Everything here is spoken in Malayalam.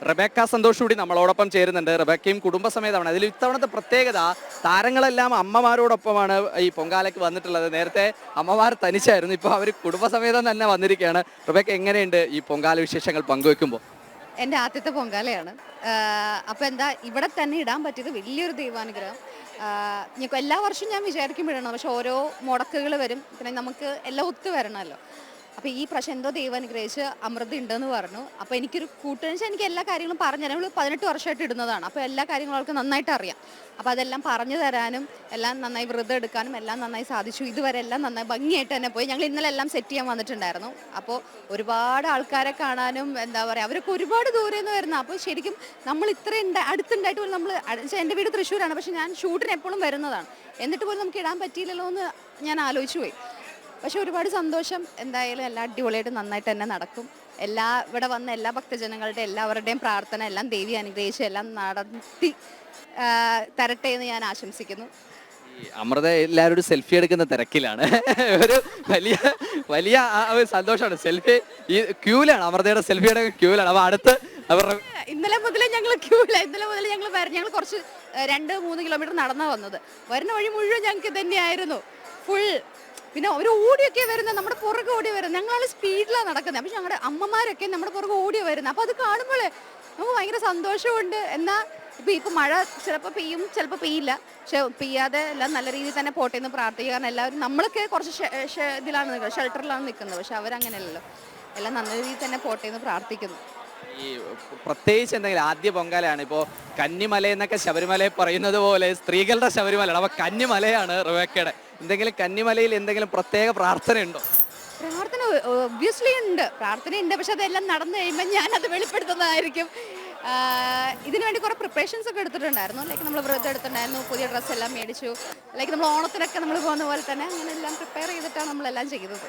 റെബേക്ക സന്തോഷ് കൂടി നമ്മളോടൊപ്പം ചേരുന്നുണ്ട്. റെബേക്കയും കുടുംബസമേതമാണ്. അതിൽ ഇത്തവണത്തെ പ്രത്യേകത താരങ്ങളെല്ലാം അമ്മമാരോടൊപ്പമാണ് ഈ പൊങ്കാലയ്ക്ക് വന്നിട്ടുള്ളത്. നേരത്തെ അമ്മമാർ തനിച്ചായിരുന്നു, ഇപ്പോൾ അവർ കുടുംബസമേതം തന്നെ വന്നിരിക്കുകയാണ്. റെബേക്ക, എങ്ങനെയുണ്ട് ഈ പൊങ്കാല വിശേഷങ്ങൾ പങ്കുവെക്കുമ്പോൾ? എൻ്റെ ആദ്യത്തെ പൊങ്കാലയാണ്. അപ്പോൾ എന്താ ഇവിടെ തന്നെ ഇടാൻ പറ്റിയത് വലിയൊരു ദൈവാനുഗ്രഹം. ഞങ്ങൾക്ക് എല്ലാ വർഷവും ഞാൻ വിചാരിക്കുമ്പോഴാണ്, പക്ഷെ ഓരോ മുടക്കുകൾ വരും, പിന്നെ നമുക്ക് എല്ലാം ഒത്തു വരണമല്ലോ. അപ്പോൾ ഈ പ്രാവശ്യം എന്തോ ദൈവം അനുഗ്രഹിച്ച് അമൃത ഉണ്ടെന്ന് പറഞ്ഞു. അപ്പോൾ എനിക്കൊരു കൂട്ടുകാരി, എനിക്ക് എല്ലാ കാര്യങ്ങളും പറഞ്ഞു തരാൻ, 18 വർഷമായിട്ട് ഇടുന്നതാണ്. അപ്പോൾ എല്ലാ കാര്യങ്ങളും അവൾക്ക് നന്നായിട്ട് അറിയാം. അപ്പോൾ അതെല്ലാം പറഞ്ഞു തരാനും എല്ലാം നന്നായി വ്രതം എടുക്കാനും എല്ലാം നന്നായി സാധിച്ചു. ഇതുവരെ എല്ലാം നന്നായി ഭംഗിയായിട്ട് തന്നെ പോയി. ഞങ്ങൾ ഇന്നലെ എല്ലാം സെറ്റ് ചെയ്യാൻ വന്നിട്ടുണ്ടായിരുന്നു. അപ്പോൾ ഒരുപാട് ആൾക്കാരെ കാണാനും എന്താ പറയുക, അവരൊക്കെ ഒരുപാട് ദൂരെ നിന്ന് വരുന്ന. അപ്പോൾ ശരിക്കും നമ്മൾ ഇത്രയും അടുത്തുണ്ടായിട്ട് പോലും നമ്മൾ, എൻ്റെ വീട് തൃശ്ശൂരാണ്, പക്ഷെ ഞാൻ ഷൂട്ടിന് എപ്പോഴും വരുന്നതാണ്. എന്നിട്ട് പോലും നമുക്ക് ഇടാൻ പറ്റിയില്ലല്ലോ എന്ന് ഞാൻ ആലോചിച്ചു പോയി. പക്ഷെ ഒരുപാട് സന്തോഷം. എന്തായാലും എല്ലാം അടിപൊളിയായിട്ട് നന്നായിട്ട് തന്നെ നടക്കും. ഇവിടെ വന്ന എല്ലാ ഭക്തജനങ്ങളുടെ എല്ലാവരുടെയും പ്രാർത്ഥന എല്ലാം ദേവി അനുഗ്രഹിച്ച് എല്ലാം നടത്തി തരട്ടെ എന്ന് ഞാൻ ആശംസിക്കുന്നു. അമൃത എല്ലാവരോടും സെൽഫി എടുക്കുന്ന തിരക്കിലാണ്. ഒരു വലിയ വലിയ സന്തോഷമാണ്. സെൽഫി ഈ ക്യൂലാണ്, അമൃതയുടെ സെൽഫിയുടെ ക്യൂലാണ്. അപ്പൊ അടുത്ത് ഇന്നലെ മുതലേ ഞങ്ങൾ ക്യൂല. ഇന്നലെ മുതൽ ഞങ്ങൾ കുറച്ച് 2-3 കിലോമീറ്റർ നടന്നാ വന്നത്. വരുന്ന വഴി മുഴുവൻ ഞങ്ങൾക്ക് തന്നെയായിരുന്നു ഫുൾ. പിന്നെ ഒരു ഓടിയൊക്കെ വരുന്നത്, നമ്മുടെ പുറകെ ഓടി വരുന്നത്. ഞങ്ങളാണ് സ്പീഡിലാണ് നടക്കുന്നത്, പക്ഷെ ഞങ്ങളുടെ അമ്മമാരൊക്കെ നമ്മുടെ പുറകെ ഓടി വരുന്നത്. അപ്പോൾ അത് കാണുമ്പോൾ നമുക്ക് ഭയങ്കര സന്തോഷമുണ്ട്. എന്നാൽ ഇപ്പം മഴ ചിലപ്പോൾ പെയ്യും, ചിലപ്പോൾ പെയ്യില്ല. പക്ഷെ പെയ്യാതെ എല്ലാം നല്ല രീതിയിൽ തന്നെ പോട്ടെ എന്ന് പ്രാർത്ഥിക്കുക. കാരണം എല്ലാവരും, നമ്മളൊക്കെ കുറച്ച് ഇതിലാണ് നിൽക്കുന്നത്, ഷെൽട്ടറിലാണ് നിൽക്കുന്നത്. പക്ഷെ അവരങ്ങനെയല്ലല്ലോ, എല്ലാം നല്ല രീതിയിൽ തന്നെ പോട്ടെ എന്ന് പ്രാർത്ഥിക്കുന്നു. ഈ പ്രത്യേകിച്ച് എന്തെങ്കിലും ആദ്യ പൊങ്കാലയാണ്. ഇപ്പോൾ കന്നിമല എന്നൊക്കെ ശബരിമലയെ പറയുന്നത് പോലെ സ്ത്രീകളുടെ ശബരിമലയാണ്. അപ്പോൾ കന്നിമലയാണ് റെബേക്കയുടെ. എന്തെങ്കിലും കന്നിമലയിൽ എന്തെങ്കിലും പ്രത്യേക പ്രാർത്ഥനയുണ്ടോ? പ്രാർത്ഥന ഒബ്വിയസ്ലി ഉണ്ട്, പ്രാർത്ഥനയുണ്ട്. പക്ഷെ അതെല്ലാം നടന്നു കഴിയുമ്പോൾ ഞാനത് വെളിപ്പെടുത്തുന്നതായിരിക്കും. ഇതിനു വേണ്ടി കുറേ പ്രിപ്പറേഷൻസ് ഒക്കെ എടുത്തിട്ടുണ്ടായിരുന്നു. ലൈക്ക് നമ്മൾ വ്രതം എടുത്തിട്ടുണ്ടായിരുന്നു, പുതിയ ഡ്രസ്സെല്ലാം മേടിച്ചു. ലൈക്ക് നമ്മൾ ഓണത്തിനൊക്കെ നമ്മൾ പോകുന്ന പോലെ തന്നെ അങ്ങനെ എല്ലാം പ്രിപ്പയർ ചെയ്തിട്ടാണ് നമ്മളെല്ലാം ചെയ്തത്.